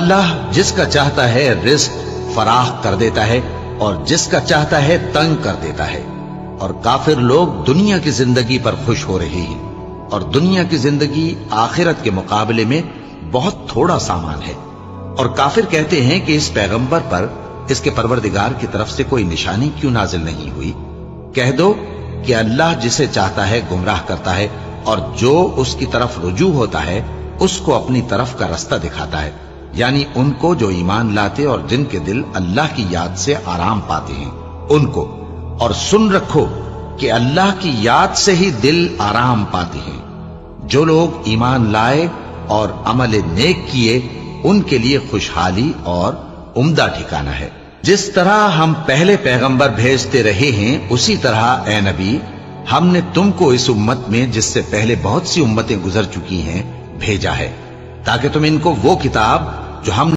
अल्लाह जिसका चाहता है रिस्क फराह कर देता है और जिसका चाहता है तंग कर देता है। और काफिर लोग दुनिया की जिंदगी पर खुश हो रहे हैं और दुनिया की जिंदगी आखिरत के मुकाबले में बहुत थोड़ा सामान है। और काफिर कहते हैं कि इस पैगंबर पर इसके परवरदिगार की तरफ से कोई निशानी क्यों नाजिल नहीं हुई। कह दो कि अल्लाह जिसे चाहता है गुमराह करता है और जो उसकी तरफ रुजू होता है उसको अपनी तरफ का रास्ता दिखाता है, यानी उनको जो ईमान लाते और जिनके दिल अल्लाह की याद से आराम पाते हैं उनको। और सुन रखो कि अल्लाह की याद से ही दिल आराम पाते हैं। जो लोग ईमान लाए और अमल नेक किए उनके लिए खुशहाली और उम्दा ठिकाना है। जिस तरह हम पहले पैगंबर भेजते रहे हैं उसी तरह ए नबी हमने तुमको इस उम्मत में जिससे पहले बहुत सी उम्मतें गुजर चुकी हैं भेजा है, ताकि तुम इनको वो किताब जो हम